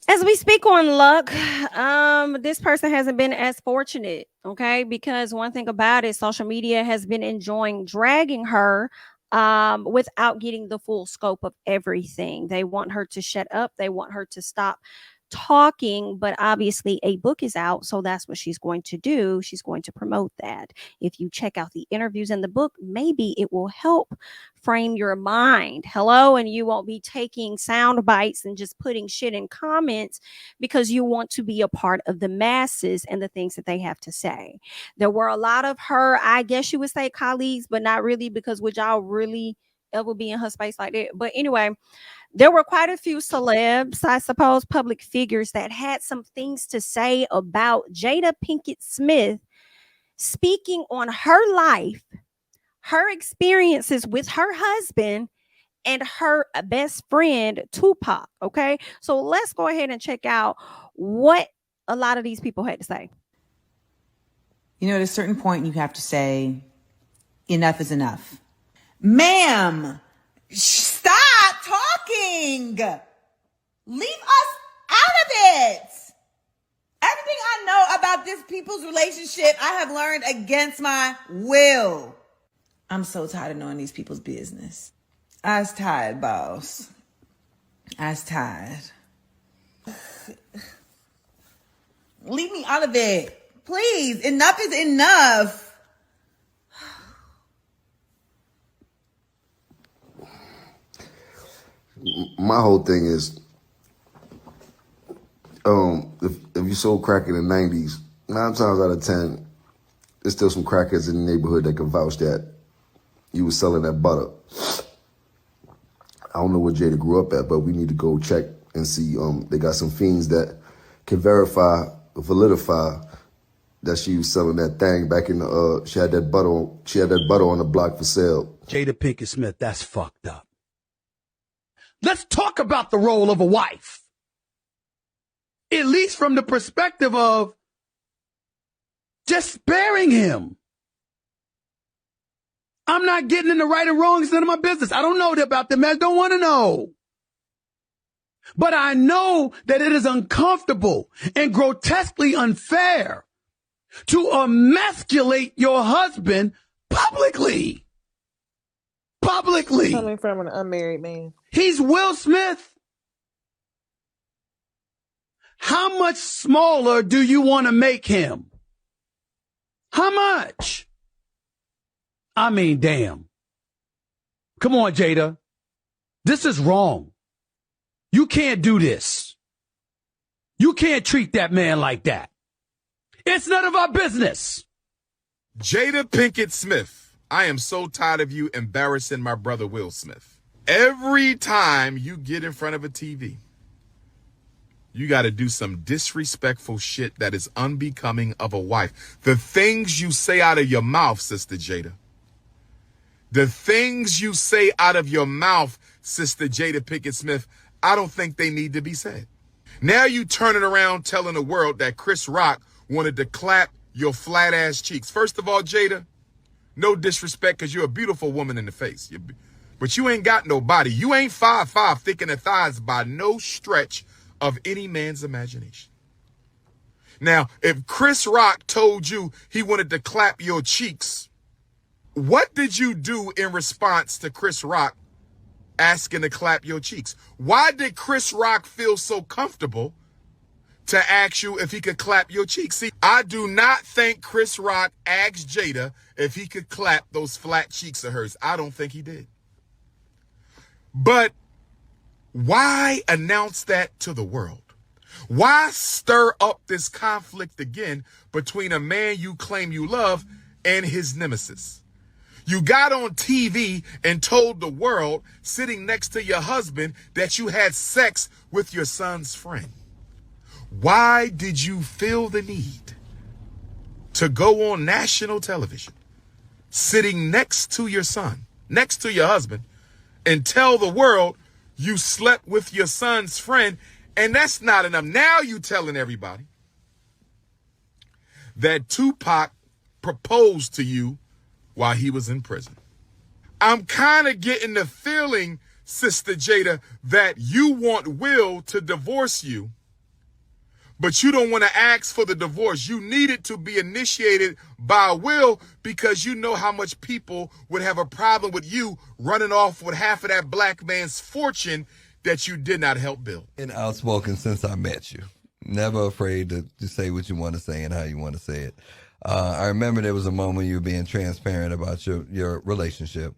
As we speak on luck, this person hasn't been as fortunate, okay? Because one thing about it, social media has been enjoying dragging her without getting the full scope of everything. They want her to shut up, they want her to stop talking, but obviously a book is out, so that's what she's going to do. She's going to promote that. If you check out the interviews in the book, maybe it will help frame your mind. Hello, and you won't be taking sound bites and just putting shit in comments because you want to be a part of the masses and the things that they have to say. There were a lot of her, I guess you would say, colleagues, but not really, because would y'all really ever be in her space like that? But anyway, there were quite a few celebs, I suppose, public figures that had some things to say about Jada Pinkett Smith speaking on her life, her experiences with her husband, and her best friend, Tupac. Okay. So let's go ahead and check out what a lot of these people had to say. You know, at a certain point, you have to say, enough is enough. Ma'am, stop talking. Leave us out of it. Everything I know about this people's relationship, I have learned against my will. I'm so tired of knowing these people's business. I was tired, boss. I was tired. Leave me out of it. Please, enough is enough. My whole thing is, if you sold crack in the 90s, 9 times out of 10, there's still some crackheads in the neighborhood that can vouch that you was selling that butter. I don't know where Jada grew up at, but we need to go check and see. They got some fiends that can validify that she was selling that thing back in the. She had that butter on the block for sale. Jada Pinkett Smith, that's fucked up. Let's talk about the role of a wife. At least from the perspective of just sparing him. I'm not getting in the right and wrong. It's none of my business. I don't know about them. I don't want to know. But I know that it is uncomfortable and grotesquely unfair to emasculate your husband publicly. Publicly. Coming from an unmarried man. He's Will Smith. How much smaller do you want to make him? How much? I mean, damn. Come on, Jada. This is wrong. You can't do this. You can't treat that man like that. It's none of our business. Jada Pinkett Smith, I am so tired of you embarrassing my brother Will Smith. Every time you get in front of a TV, you got to do some disrespectful shit that is unbecoming of a wife. The things you say out of your mouth, Sister Jada. The things you say out of your mouth, Sister Jada Pinkett Smith, I don't think they need to be said. Now you turning around telling the world that Chris Rock wanted to clap your flat ass cheeks. First of all, Jada, no disrespect, because you're a beautiful woman in the face. But you ain't got no body. You ain't 5'5", thick in the thighs by no stretch of any man's imagination. Now, if Chris Rock told you he wanted to clap your cheeks, what did you do in response to Chris Rock asking to clap your cheeks? Why did Chris Rock feel so comfortable to ask you if he could clap your cheeks? See, I do not think Chris Rock asked Jada if he could clap those flat cheeks of hers. I don't think he did. But why announce that to the world? Why stir up this conflict again between a man you claim you love and his nemesis? You got on TV and told the world, sitting next to your husband, that you had sex with your son's friend. Why did you feel the need to go on national television, sitting next to your son, next to your husband, and tell the world you slept with your son's friend? And that's not enough. Now you telling everybody that Tupac proposed to you while he was in prison. I'm kind of getting the feeling, Sister Jada, that you want Will to divorce you but you don't want to ask for the divorce. You need it to be initiated by will because you know how much people would have a problem with you running off with half of that black man's fortune that you did not help build. Been outspoken since I met you. Never afraid to say what you want to say and how you want to say it. I remember there was a moment you were being transparent about your relationship,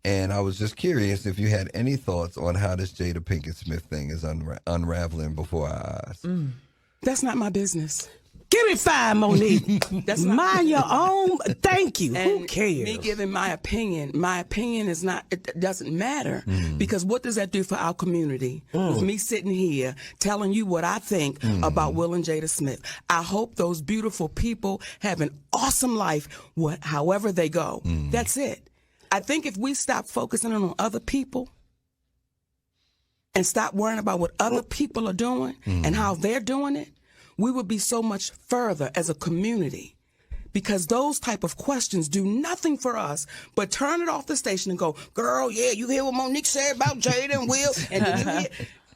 and I was just curious if you had any thoughts on how this Jada Pinkett Smith thing is unraveling before our eyes. That's not my business. Give me 5, Monique. That's mind your own. Thank you. Who cares? Me giving my opinion is not, it doesn't matter. Because what does that do for our community? With me sitting here telling you what I think about Will and Jada Smith. I hope those beautiful people have an awesome life, however they go. That's it. I think if we stop focusing on other people and stop worrying about what other people are doing and how they're doing it, we would be so much further as a community, because those type of questions do nothing for us but turn it off the station and go, girl, yeah, you hear what Monique said about Jada and Will?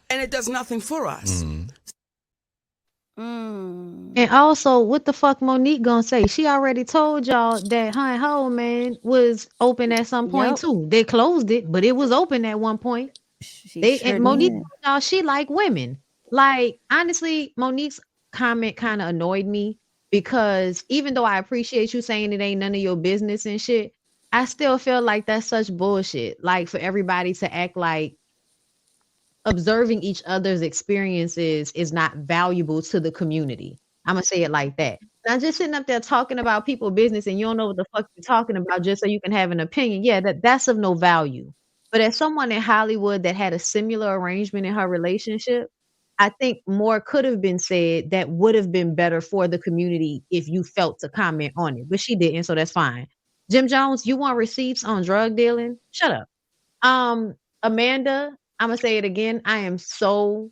And it does nothing for us. And also, what the fuck Monique gonna say? She already told y'all that her and Ho man was open at some point too. They closed it, but it was open at one point. And Monique told y'all she like women. Like, honestly, Monique's comment kind of annoyed me, because even though I appreciate you saying it ain't none of your business and shit, I still feel like that's such bullshit. Like, for everybody to act like observing each other's experiences is not valuable to the community. I'm gonna say it like that. Now, just sitting up there talking about people's business and you don't know what the fuck you're talking about just so you can have an opinion, yeah, that's of no value. But as someone in Hollywood that had a similar arrangement in her relationship, I think more could have been said that would have been better for the community if you felt to comment on it. But she didn't, so that's fine. Jim Jones, you want receipts on drug dealing? Shut up. Amanda, I'm gonna say it again. I am so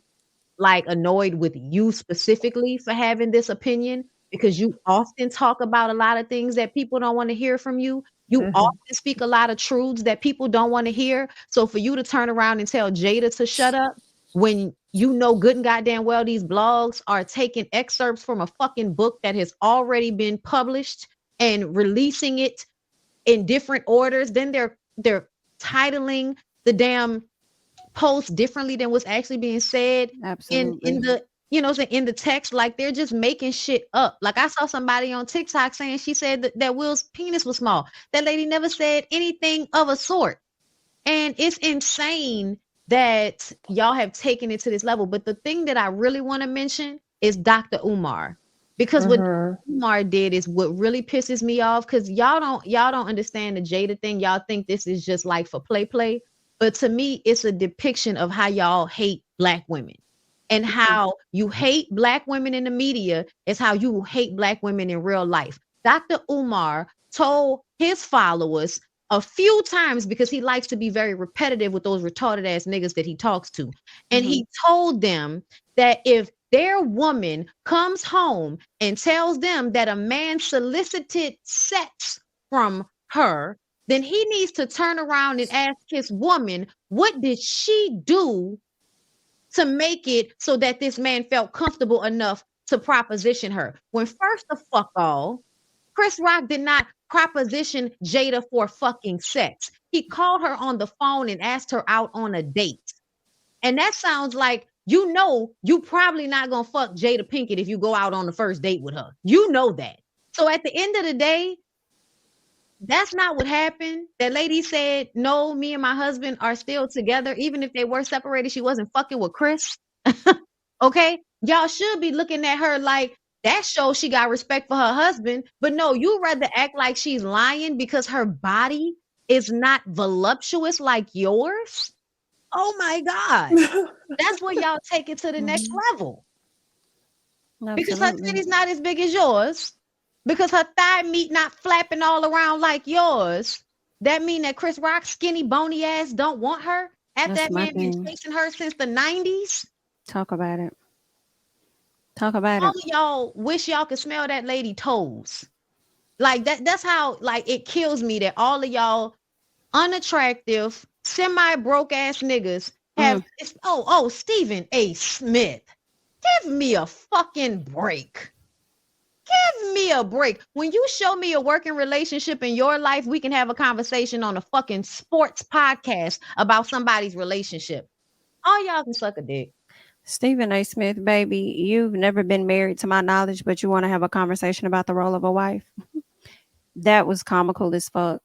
annoyed with you specifically for having this opinion, because you often talk about a lot of things that people don't want to hear from you. You often speak a lot of truths that people don't want to hear. So for you to turn around and tell Jada to shut up when you know good and goddamn well these blogs are taking excerpts from a fucking book that has already been published and releasing it in different orders, then they're titling the damn post differently than what's actually being said in the in the text. Like, they're just making shit up. Like, I saw somebody on TikTok saying she said that Will's penis was small. That lady never said anything of a sort. And it's insane that y'all have taken it to this level. But the thing that I really want to mention is Dr. Umar, because what Umar did is what really pisses me off, because y'all don't understand the Jada thing. Y'all think this is just like for play. But to me, it's a depiction of how y'all hate Black women, and how you hate Black women in the media is how you hate Black women in real life. Dr. Umar told his followers a few times, because he likes to be very repetitive with those retarded ass niggas that he talks to. And he told them that if their woman comes home and tells them that a man solicited sex from her, then he needs to turn around and ask his woman, what did she do to make it so that this man felt comfortable enough to proposition her? When first of all, Chris Rock did not proposition Jada for fucking sex. He called her on the phone and asked her out on a date. And that sounds like, you probably not gonna fuck Jada Pinkett if you go out on the first date with her. You know that. So at the end of the day, that's not what happened. That lady said, no, me and my husband are still together. Even if they were separated, she wasn't fucking with Chris. Okay? Y'all should be looking at her like, that shows she got respect for her husband. But no, you rather act like she's lying because her body is not voluptuous like yours. Oh my God. That's where y'all take it to the next level. Absolutely. Because her titty's not as big as yours. Because her thigh meat not flapping all around like yours. That mean that Chris Rock's skinny, bony ass don't want her? After that man been chasing her since the 90s? Talk about it. Talk about all it. Of y'all wish y'all could smell that lady toes. Like that's how it kills me that all of y'all unattractive, semi-broke ass niggas have Stephen A. Smith. Give me a fucking break. Give me a break. When you show me a working relationship in your life, we can have a conversation on a fucking sports podcast about somebody's relationship. All y'all can suck a dick. Stephen A. Smith, baby, you've never been married to my knowledge, but you want to have a conversation about the role of a wife. That was comical as fuck.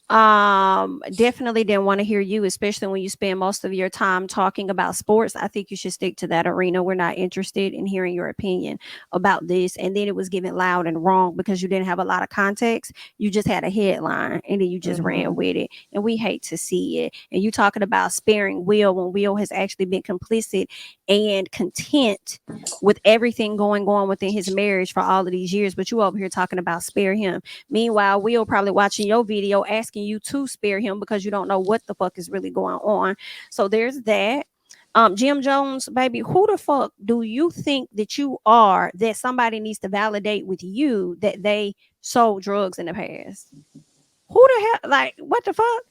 Definitely didn't want to hear you, especially when you spend most of your time talking about sports. I think you should stick to that arena. We're not interested in hearing your opinion about this. And then it was given loud and wrong because you didn't have a lot of context. You just had a headline and then you just ran with it. And we hate to see it. And you talking about sparing Will when Will has actually been complicit and content with everything going on within his marriage for all of these years. But you over here talking about spare him. Meanwhile, Will probably watching your video asking you to spare him because you don't know what the fuck is really going on. So there's that. Jim Jones, baby, who the fuck do you think that you are that somebody needs to validate with you that they sold drugs in the past? Who the hell? Like, what the fuck?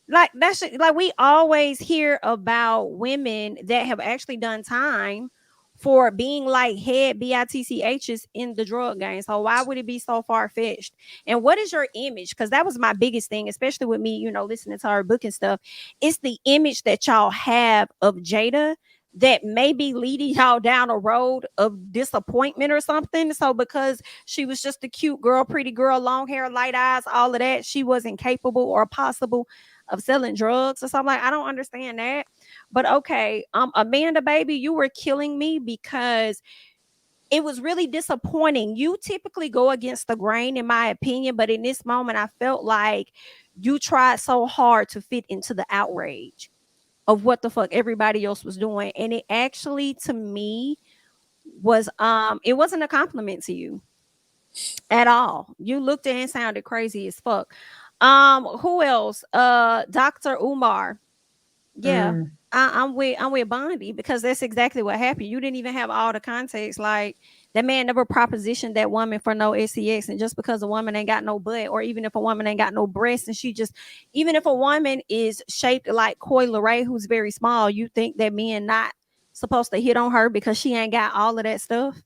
Like, that's like, we always hear about women that have actually done time for being like head bitchs in the drug game. So why would it be so far-fetched? And what is your image? Because that was my biggest thing, especially with me, listening to her book and stuff. It's the image that y'all have of Jada that may be leading y'all down a road of disappointment or something. So because she was just a cute girl, pretty girl, long hair, light eyes, all of that, she wasn't capable or possible of selling drugs or something. Like, I don't understand that. But okay, Amanda, baby, you were killing me because it was really disappointing. You typically go against the grain, in my opinion, but in this moment, I felt like you tried so hard to fit into the outrage of what the fuck everybody else was doing. And it actually, to me, was it wasn't a compliment to you at all. You looked and sounded crazy as fuck. Who else? Dr. Umar. Yeah. I'm with Bondi because that's exactly what happened. You didn't even have all the context. Like, that man never propositioned that woman for no sex, and just because a woman ain't got no butt, or even if a woman ain't got no breasts, and even if a woman is shaped like Coi Leray, who's very small, you think that men not supposed to hit on her because she ain't got all of that stuff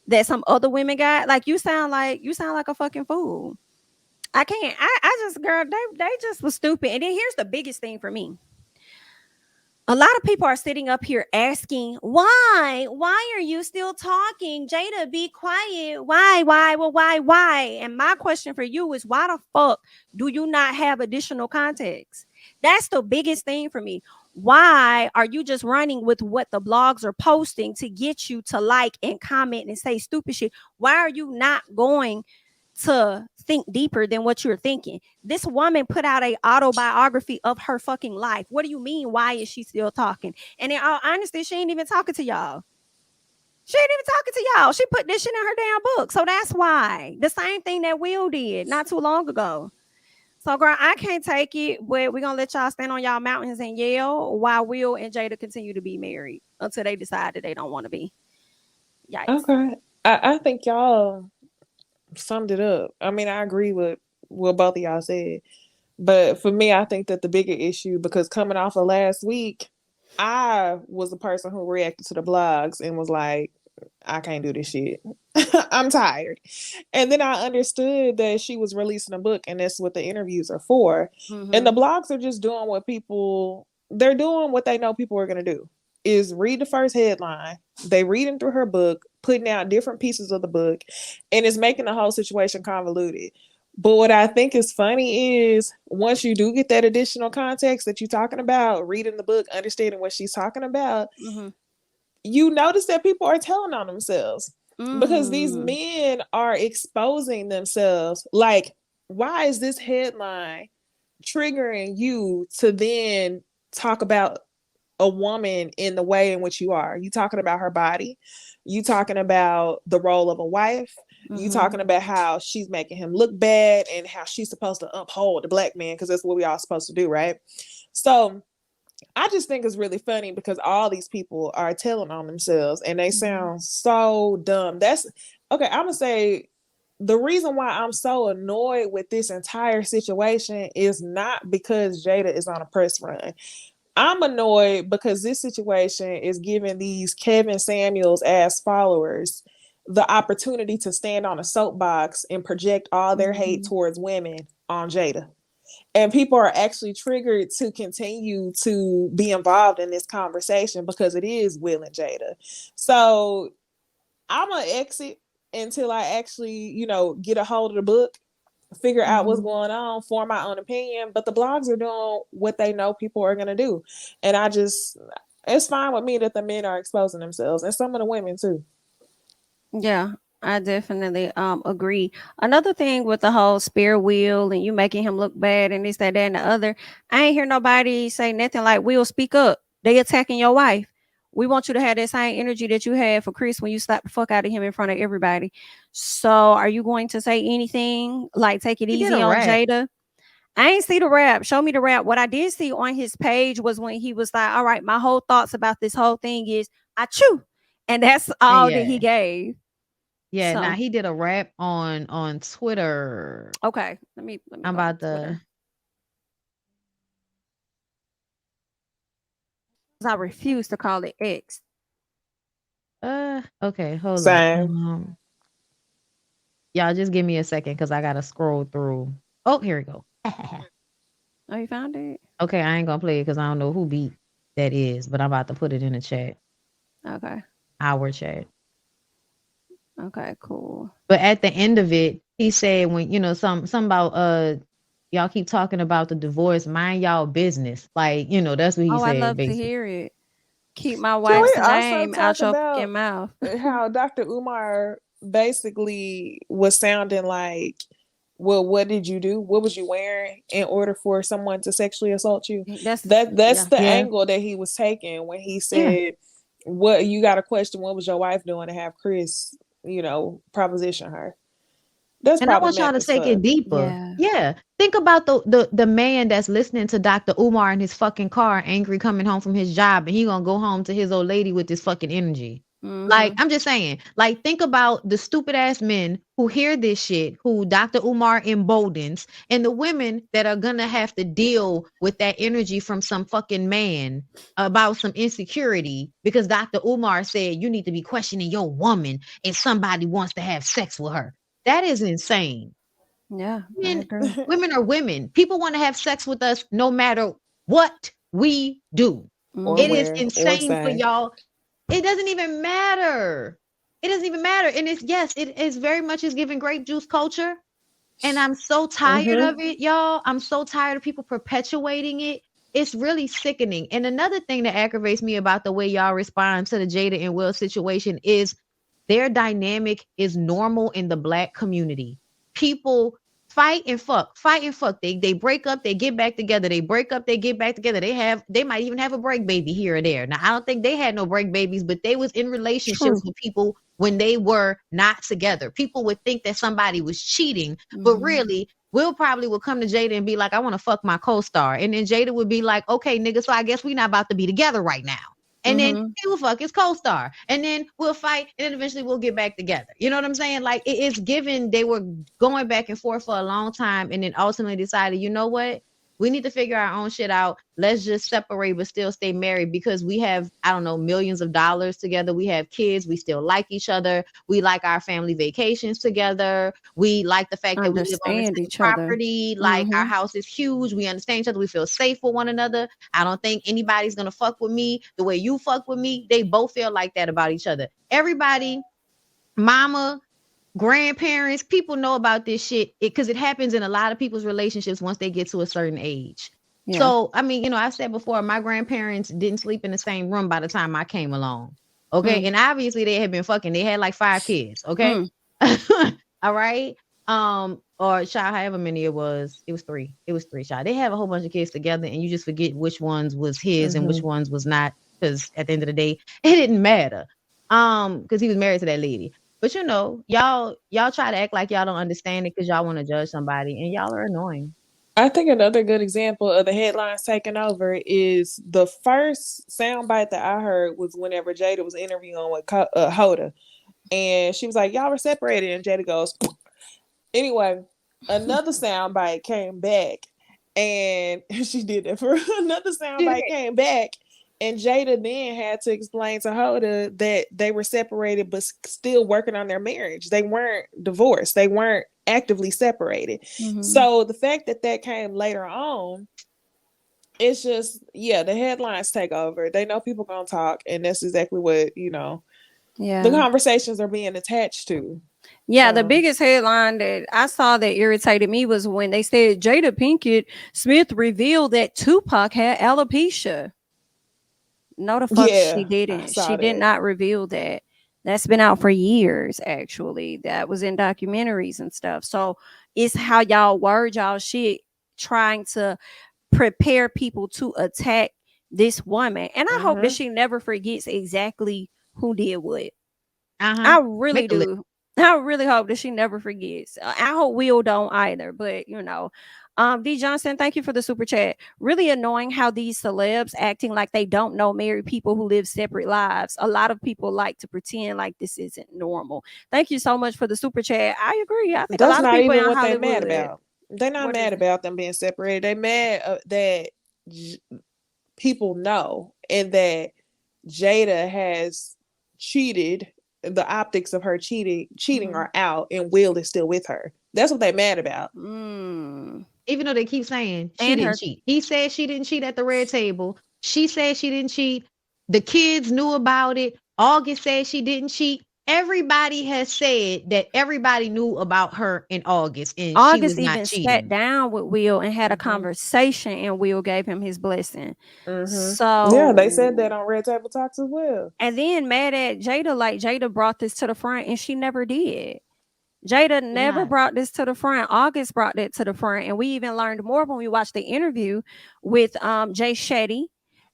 that some other women got? Like, you sound like a fucking fool. I can't. I just, girl, they just was stupid. And then here's the biggest thing for me. A lot of people are sitting up here asking, why are you still talking? Jada, be quiet. Why? Well, why? And my question for you is, why the fuck do you not have additional context? That's the biggest thing for me. Why are you just running with what the blogs are posting to get you to like and comment and say stupid shit? Why are you not going to think deeper than what you're thinking? This woman put out a autobiography of her fucking life. What do you mean? Why is she still talking? And in all honesty, she ain't even talking to y'all. She put this shit in her damn book. So that's why. The same thing that Will did not too long ago. So, girl, I can't take it, but we're gonna let y'all stand on y'all mountains and yell while Will and Jada continue to be married until they decide that they don't want to be. Yikes. Okay. I think y'all summed it up. I mean, I agree with what both of y'all said. But for me, I think that the bigger issue, because coming off of last week, I was the person who reacted to the blogs and was like, I can't do this shit. I'm tired. And then I understood that she was releasing a book, and that's what the interviews are for. And the blogs are just doing they're doing what they know people are going to do, is read the first headline. They reading through her book, putting out different pieces of the book, and it's making the whole situation convoluted. But what I think is funny is once you do get that additional context that you're talking about, reading the book, understanding what she's talking about, you notice that people are telling on themselves because these men are exposing themselves. Like, why is this headline triggering you to then talk about a woman in the way in which you are? You talking about her body, you talking about the role of a wife, you talking about how she's making him look bad and how she's supposed to uphold the black man because that's what we all supposed to do, right? So I just think it's really funny because all these people are telling on themselves and they sound so dumb. That's okay. I'm gonna say the reason why I'm so annoyed with this entire situation is not because Jada is on a press run. I'm annoyed because this situation is giving these Kevin Samuels ass followers the opportunity to stand on a soapbox and project all their hate towards women on Jada. And people are actually triggered to continue to be involved in this conversation because it is Will and Jada. So I'm going to exit until I actually, get a hold of the book, figure out what's going on, form my own opinion. But the blogs are doing what they know people are going to do. And it's fine with me that the men are exposing themselves, and some of the women too. Yeah, I definitely agree. Another thing with the whole spear Will and you making him look bad and this, that, and the other, I ain't hear nobody say nothing like, Will, speak up. They attacking your wife. We want you to have that same energy that you had for Chris when you slapped the fuck out of him in front of everybody. So are you going to say anything like take it easy on Jada? I ain't see the rap. Show me the rap. What I did see on his page was when he was like, all right, my whole thoughts about this whole thing is I chew. And that's all that he gave. Yeah, So. now he did a rap on Twitter. Okay, let me I'm about to. I refuse to call it X. Okay, hold Same. on. Y'all just give me a second because I gotta scroll through. Oh, here we go. Oh, you found it? Okay, I ain't gonna play it because I don't know who beat that is, but I'm about to put it in the chat. Okay. Our chat. Okay, cool. But at the end of it, he said when some about y'all keep talking about the divorce, mind y'all business. Like, that's what he said. I love basically. to hear it. Keep my wife's name out your fucking mouth. How Dr. Umar basically was sounding like, well, what did you do? What was you wearing in order for someone to sexually assault you? That's the angle that he was taking when he said, what you got to question, what was your wife doing to have Chris, proposition her? That's and I want y'all to take it deeper. Yeah. Think about the man that's listening to Dr. Umar in his fucking car, angry coming home from his job, and he gonna go home to his old lady with this fucking energy. Like, I'm just saying, like, think about the stupid ass men who hear this shit, who Dr. Umar emboldens, and the women that are gonna have to deal with that energy from some fucking man about some insecurity because Dr. Umar said you need to be questioning your woman and somebody wants to have sex with her. That is insane. Yeah. Women are women. People want to have sex with us no matter what we do. It is insane for y'all. It doesn't even matter. It doesn't even matter. And it is very much is giving grape juice culture. And I'm so tired of it, y'all. I'm so tired of people perpetuating it. It's really sickening. And another thing that aggravates me about the way y'all respond to the Jada and Will situation is their dynamic is normal in the Black community. People fight and fuck. They break up, they get back together. They break up, they get back together. They might even have a break baby here or there. Now, I don't think they had no break babies, but they was in relationships with people when they were not together. People would think that somebody was cheating, but really, Will probably would come to Jada and be like, I want to fuck my co-star. And then Jada would be like, okay, nigga, so I guess we not about to be together right now. And then he will fuck his co-star. And then we'll fight. And then eventually we'll get back together. You know what I'm saying? Like, it is given they were going back and forth for a long time and then ultimately decided, you know what? We need to figure our own shit out. Let's just separate but still stay married because we have, I don't know, millions of dollars together. We have kids. We still like each other. We like our family vacations together. We like the fact that we live on the same property. Like, our house is huge. We understand each other. We feel safe with one another. I don't think anybody's going to fuck with me the way you fuck with me. They both feel like that about each other. Everybody, mama, grandparents, people know about this shit because it happens in a lot of people's relationships once they get to a certain age. Yeah. So, I mean, I said before, my grandparents didn't sleep in the same room by the time I came along. Okay. And obviously they had been fucking. They had like 5 kids. Okay. All right. Or child, however many it was 3. It was 3 child. They have a whole bunch of kids together and you just forget which ones was his and which ones was not. Because at the end of the day, it didn't matter. Because he was married to that lady. But y'all try to act like y'all don't understand it because y'all want to judge somebody, and y'all are annoying. I think another good example of the headlines taking over is the first soundbite that I heard was whenever Jada was interviewing with Hoda, and she was like, "Y'all were separated," and Jada goes, "Anyway." Another soundbite came back, And she did that for another soundbite, came back, and Jada then had to explain to Hoda that they were separated but still working on their marriage. They weren't divorced. They weren't actively separated. Mm-hmm. So the fact that came later on, it's just, the headlines take over. They know people gonna talk, and that's exactly what, the conversations are being attached to. Yeah, the biggest headline that I saw that irritated me was when they said Jada Pinkett Smith revealed that Tupac had alopecia. No, the fuck she didn't. She did not reveal that. That's been out for years, actually. That was in documentaries and stuff. So it's how y'all word y'all shit, trying to prepare people to attack this woman. And I hope that she never forgets exactly who did what. I really do. I really hope that she never forgets. I hope Will don't either. But D Johnson, thank you for the super chat. Really annoying how these celebs acting like they don't know married people who live separate lives. A lot of people like to pretend like this isn't normal. Thank you so much for the super chat. I agree. I think that's a lot not of people even in what Hollywood, they're mad about. They're not mad about them being separated. They're mad that people know, and that Jada has cheated. The optics of her cheating are out, and Will is still with her. That's what they're mad about. Even though they keep saying she didn't cheat. He said she didn't cheat at the red table. She said she didn't cheat. The kids knew about it. August said she didn't cheat. Everybody has said that everybody knew about her in August, and August she was even not cheating. sat down with Will and had a conversation, and Will gave him his blessing. So they said that on Red Table Talks as well. And then mad at Jada, like Jada brought this to the front, and she never did. Jada never brought this to the front. August brought that to the front, and we even learned more when we watched the interview with Jay Shetty.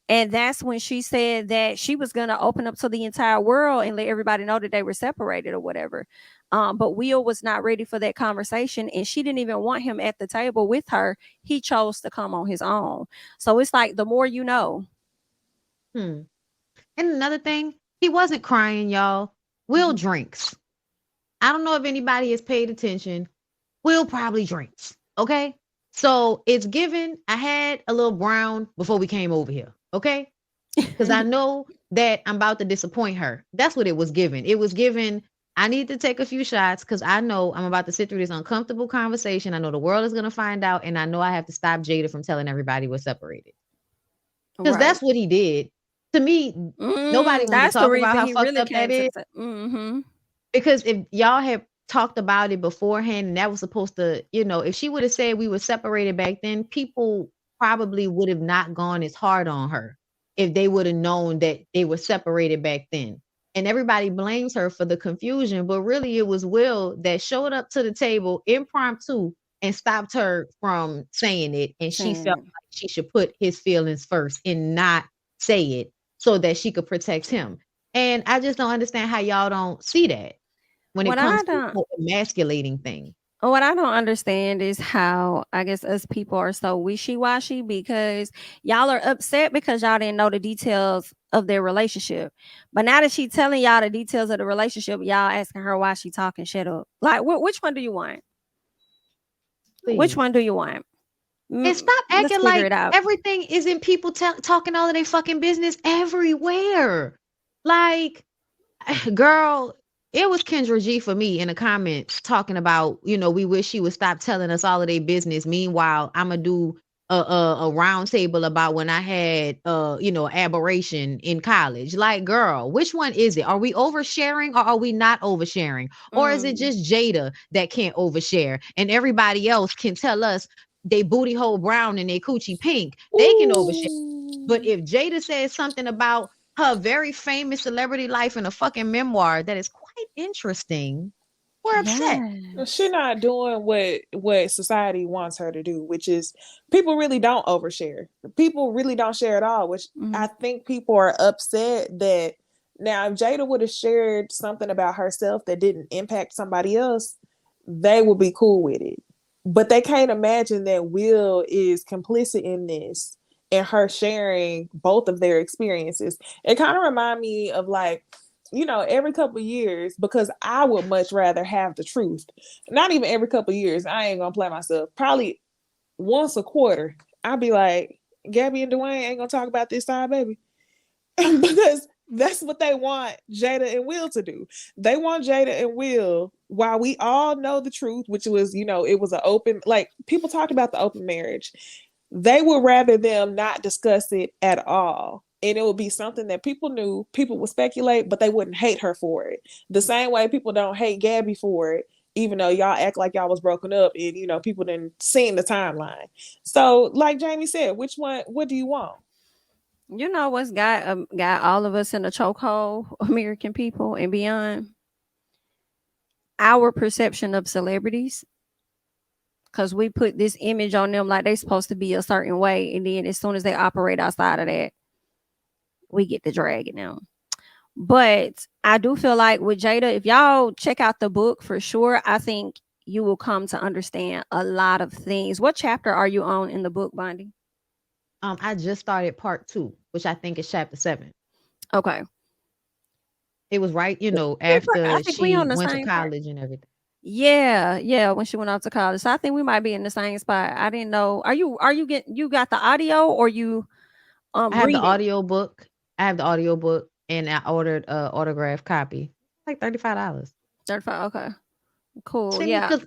And that's when she said that she was going to open up to the entire world and let everybody know that they were separated or whatever. But Will was not ready for that conversation, and she didn't even want him at the table with her. He chose to come on his own. So it's like, the more you know. And another thing, he wasn't crying, y'all. Will drinks. I don't know if anybody has paid attention. Will probably drinks. Okay. So it's given. I had a little brown before we came over here. Okay. Because I know that I'm about to disappoint her. That's what it was given. It was given. I need to take a few shots because I know I'm about to sit through this uncomfortable conversation. I know the world is going to find out, and I know I have to stop Jada from telling everybody we're separated. Because that's what he did. To me, nobody wants to talk about how fucked up that is. Because if y'all had talked about it beforehand, and that was supposed to, if she would have said we were separated back then, people probably would have not gone as hard on her if they would have known that they were separated back then. And everybody blames her for the confusion, but really it was Will that showed up to the table impromptu and stopped her from saying it. And she felt like she should put his feelings first and not say it so that she could protect him. And I just don't understand how y'all don't see that when it comes to emasculating things. What I don't understand is how, I guess, us people are so wishy-washy, because y'all are upset because y'all didn't know the details of their relationship. But now that she's telling y'all the details of the relationship, y'all asking her why she talking shit up. Like, which one do you want? Please. Which one do you want? And stop acting like everything is in people talking all of their fucking business everywhere. Like, girl, it was Kendra G for me in the comments talking about, we wish she would stop telling us all of their business. Meanwhile, I'm going to do a round table about when I had, aberration in college. Like, girl, which one is it? Are we oversharing or are we not oversharing? Or is it just Jada that can't overshare and everybody else can tell us they booty hole brown and they coochie pink? They can overshare. But if Jada says something about her very famous celebrity life in a fucking memoir that is quite interesting, we're upset. She's not doing what society wants her to do, which is, people really don't overshare. People really don't share at all, which I think people are upset that now if Jada would have shared something about herself that didn't impact somebody else, they would be cool with it. But they can't imagine that Will is complicit in this and her sharing both of their experiences. It kind of reminds me of like, every couple of years, because I would much rather have the truth. Not even every couple of years. I ain't gonna play myself. Probably once a quarter, I'd be like, Gabby and Dwayne ain't gonna talk about this side, baby. Because that's what they want Jada and Will to do. They want Jada and Will, while we all know the truth, which was, it was an open, like, people talked about the open marriage. They would rather them not discuss it at all. And it would be something that people knew, people would speculate, but they wouldn't hate her for it. The same way people don't hate Gabby for it, even though y'all act like y'all was broken up and, people didn't see the timeline. So, like Jamie said, which one, what do you want? You know what's got all of us in a chokehold, American people and beyond? Our perception of celebrities. Because we put this image on them like they're supposed to be a certain way. And then as soon as they operate outside of that, we get the dragging them. But I do feel like with Jada, if y'all check out the book for sure, I think you will come to understand a lot of things. What chapter are you on in the book, Bondi? I just started part 2, which I think is chapter 7. Okay. It was right, after she went to college part. and everything. Yeah, when she went off to college. So I think we might be in the same spot. I didn't know. Are you you got the audio or you I have the reading? audio book. And I ordered a autographed copy. Like $35. 35. Okay. Cool. See, Yeah.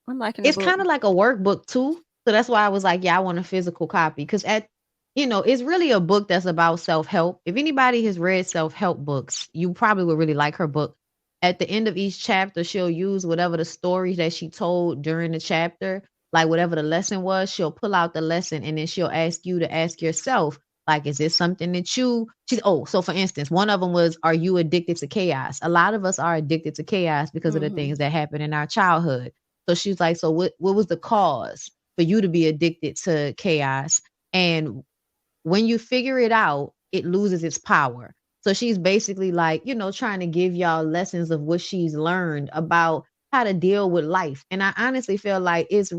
I'm liking it. It's kind of like a workbook too. So that's why I was like, yeah, I want a physical copy. Because it's really a book that's about self-help. If anybody has read self-help books, you probably would really like her book. At the end of each chapter, she'll use whatever the stories that she told during the chapter, like whatever the lesson was, she'll pull out the lesson and then she'll ask you to ask yourself, like, is this something that so for instance, one of them was, are you addicted to chaos? A lot of us are addicted to chaos because of the things that happened in our childhood. So she's like, so what was the cause for you to be addicted to chaos? And when you figure it out, it loses its power. So she's basically like, trying to give y'all lessons of what she's learned about how to deal with life. And I honestly feel like it's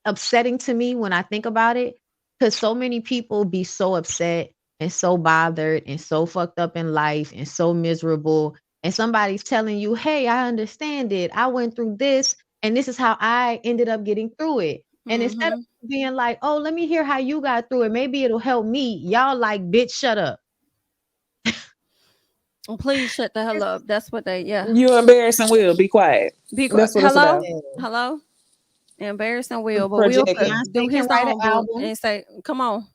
upsetting to me when I think about it, because so many people be so upset and so bothered and so fucked up in life and so miserable. And somebody's telling you, hey, I understand it. I went through this and this is how I ended up getting through it. And instead of being like, oh, let me hear how you got through it, maybe it'll help me, y'all like, bitch, shut up. Please shut the hell up. That's what You embarrassing Will. Be quiet. Be quiet. That's what it's about. Hello? Embarrassing Will. But Will do his own book and say, come on.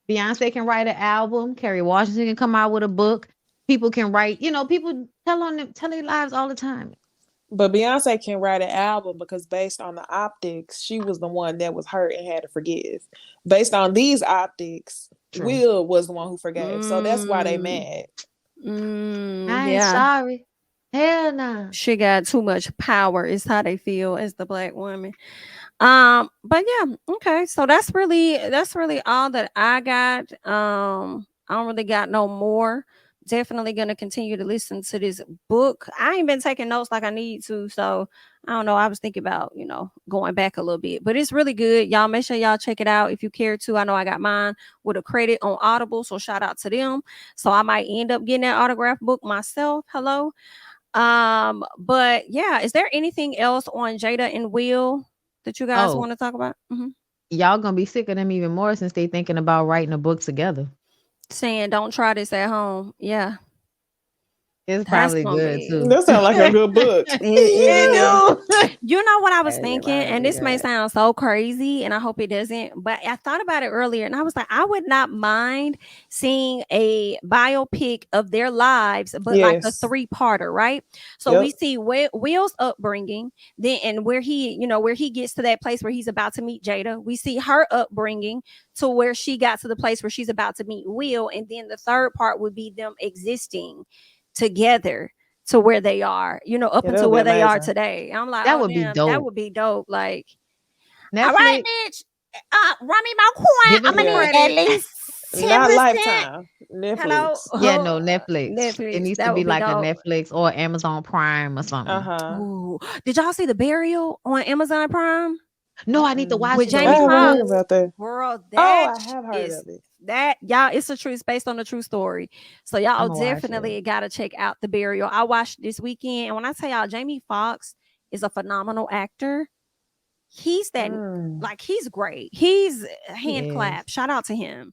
Beyonce can write an album. Kerry Washington can come out with a book. People can write, people tell their lives all the time. But Beyonce can write an album because based on the optics, she was the one that was hurt and had to forgive. Based on these optics, True. Will was the one who forgave. So that's why they mad. I ain't sorry. Hell no. She got too much power is how they feel as the Black woman. But yeah, okay. So that's really all that I got. I don't really got no more. Definitely gonna continue to listen to this book. I ain't been taking notes like I need to, so I don't know. I was thinking about going back a little bit, but it's really good. Y'all make sure y'all check it out if you care to. I know I got mine with a credit on Audible, so shout out to them. So I might end up getting that autograph book myself. Hello. But yeah, is there anything else on Jada and Will that you guys want to talk about? Y'all gonna be sick of them even more since they thinking about writing a book together. Saying don't try this at home. Yeah. It's probably good too. That sounds like a good book. You know what I was thinking, and this may sound so crazy, and I hope it doesn't, but I thought about it earlier, and I was like, I would not mind seeing a biopic of their lives, but like a 3-parter, right? So we see Will's upbringing, then and where he gets to that place where he's about to meet Jada. We see her upbringing to where she got to the place where she's about to meet Will, and then the third part would be them existing together to where they are, up until where they are today. I'm like, that would be dope. That would be dope. Like, Netflix, all right, bitch, run me my coin. I'm gonna need at least 10%. Not Lifetime. Netflix. Hello? Yeah, no, Netflix. Netflix. It needs to be like dope. A Netflix or Amazon Prime or something. Ooh. Did y'all see The Burial on Amazon Prime? No, I need to watch with it. Jamie I haven't heard about that. Girl, I have heard of it. That y'all, it's based on a true story. So y'all definitely gotta check out The Burial. I watched this weekend, and when I tell y'all, Jamie Foxx is a phenomenal actor. he's that like he's great. He's hand clap. Shout out to him.